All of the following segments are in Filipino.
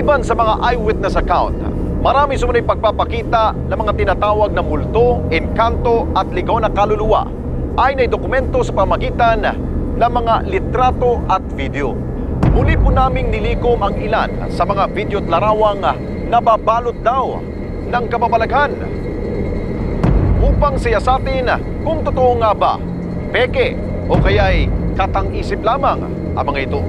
Maliban sa mga eyewitness account, marami sumunay pagpapakita ng mga tinatawag na multo, engkanto at ligaw na kaluluwa ay naidokumento sa pamagitan ng mga litrato at video. Muli po naming nilikom ang ilan sa mga video at larawang nababalot daw ng kababalaghan. Upang siyasatin kung totoo nga ba, peke o kaya'y katang-isip lamang ang mga ito.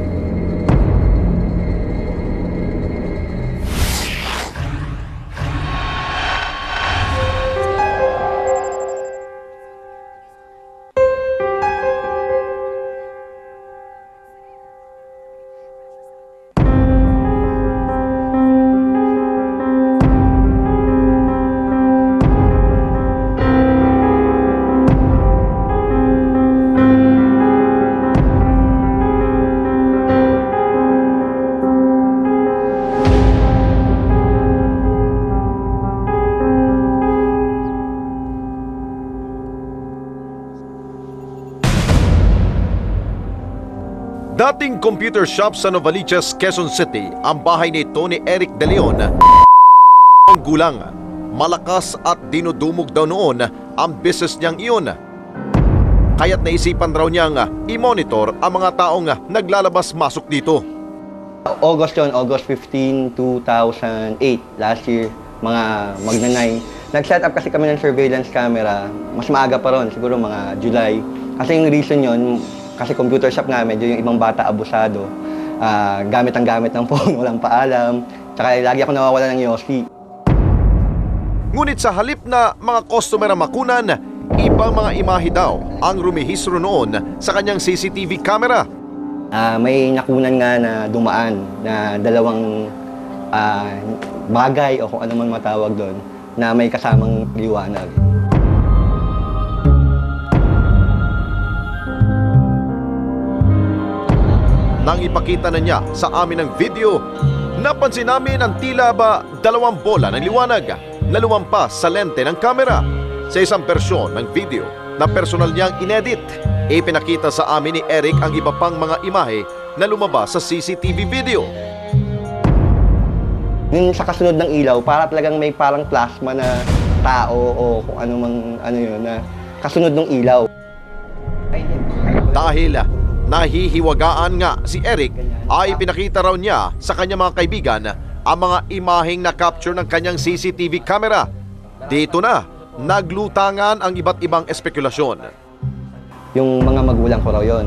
Dating computer shop sa Novaliches, Quezon City, ang bahay nito ni Eric De Leon. Ang gulang, malakas at dinudumog daw noon ang business niyang iyon. Kaya't naisipan raw niyang i-monitor ang mga taong naglalabas-masok dito. August 15, 2008, last year, mga magna-9. Nag-set up kasi kami ng surveillance camera, mas maaga pa ron, siguro mga July. Kasi yung reason yon, kasi computer shop nga, medyo yung ibang bata abusado. Gamit ng phone, walang paalam. Tsaka lagi ako nawawala ng yosi. Ngunit sa halip na mga customer ang makunan, ibang mga imahe daw ang rumihistro noon sa kanyang CCTV camera. May nakunan nga na dumaan na dalawang bagay o kung ano man matawag doon na may kasamang liwanag. Nang ipakita na niya sa amin ang video, napansin namin ang tila ba dalawang bola ng liwanag na lumampas sa lente ng kamera. Sa isang bersyon ng video na personal niyang inedit, ipinakita sa amin ni Eric ang iba pang mga imahe na lumabas sa CCTV video. Yung sa kasunod ng ilaw, para talagang may parang plasma na tao o kung ano mang ano yun na kasunod ng ilaw. Dahil nahihiwagaan nga si Eric, ay pinakita raw niya sa kanyang mga kaibigan ang mga imaheng na-capture ng kanyang CCTV camera. Dito na, naglutangan ang iba't ibang espekulasyon. Yung mga magulang ko raw yun.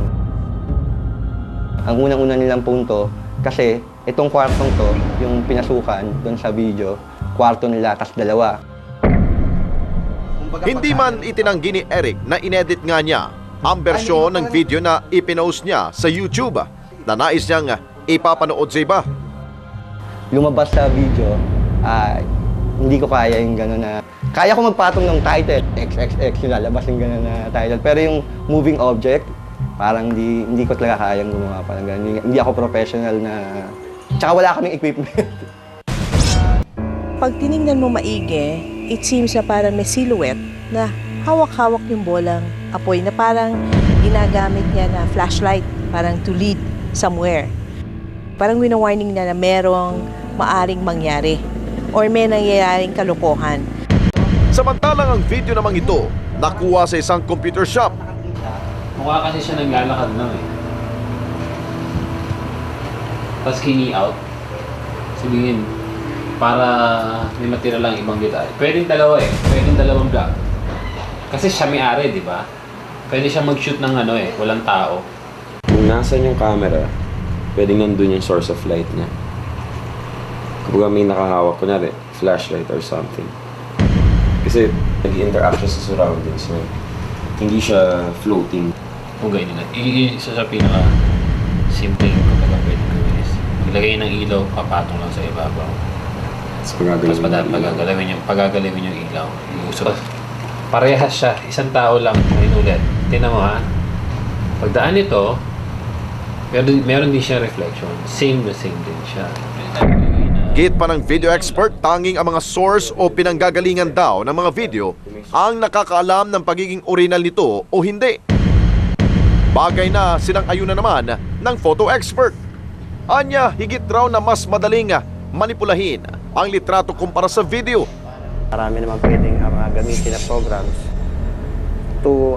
Ang unang-una nilang punto, kasi itong kwartong to, yung pinasukan doon sa video, kwarto nila, tas dalawa. Hindi man itinanggi ni Eric na inedit nga niya ang bersyon ng video na ipinost niya sa YouTube na nais niyang ipapanood sa iba. Lumabas sa video, hindi ko kaya yung gano'n na... Kaya ko magpatong ng title, XXX yung lalabas yung gano'n na title. Pero yung moving object, parang hindi ko talaga kayang gumawa parang gano'n. Hindi ako professional na... Tsaka wala kaming equipment. Pag tinignan mo maigi, it seems na parang may silhouette na hawak-hawak yung bolang apoy na parang ginagamit niya na flashlight, parang to lead somewhere. Parang wina-warning na merong maaring mangyari or may nangyayaring kalokohan. Samantalang ang video namang ito nakuha sa isang computer shop. Mukha kasi siya naglalakad lang eh. Tapos hingi out. Sabihin, para may matira lang ibang detalye. Pwedeng dalawa eh. Pwedeng dalawang vlog. Kasi siya may-ari, di ba? Pwede siya mag-shoot ng ano eh, walang tao. Kung nasan yung camera, pwedeng nandun yung source of light niya. Kapag may nakahawak, kunwari, flashlight or something. Kasi nag-interact siya sa surroundings niya. Hindi siya floating. Kung ganyan na. Isa sa pinaka-simple yung kapag pwede gawin is ilagay ng ilaw, papatong lang sa ibabaw. Tapos pagagalawin yung ilaw. Iusap. Parehas siya, isang tao lang, ngayon ulit. Tingnan mo ha, pagdaan nito, meron din siya reflection. Same na same din siya. Git pa ng video expert, tanging ang mga source o pinanggagalingan daw ng mga video ang nakakaalam ng pagiging original nito o hindi. Bagay na sinang-ayunan naman ng photo expert. Anya, higit raw na mas madaling manipulahin ang litrato kumpara sa video. Marami naman pwedeng gamitin na programs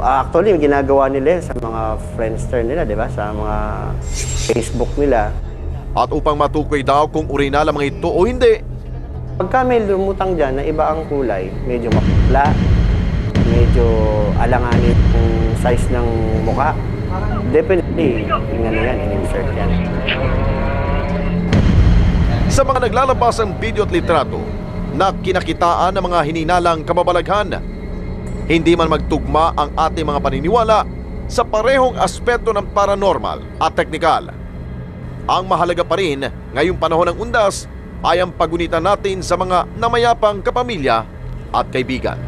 actually, ginagawa nila sa mga Friendster nila, di ba? Sa mga Facebook nila. At upang matukoy daw kung original ang mga ito o hindi, Pagka may lumutang dyan na iba ang kulay, medyo mapula, medyo alanganin yung size ng mukha, definitely, tingnan na yan, in-insert yan. sa mga naglalabas ng video at litrato na kinakitaan ng mga hininalang kababalaghan, hindi man magtugma ang ating mga paniniwala sa parehong aspeto ng paranormal at teknikal. Ang mahalaga pa rin ngayong panahon ng undas ay ang pagunitan natin sa mga namayapang kapamilya at kaibigan.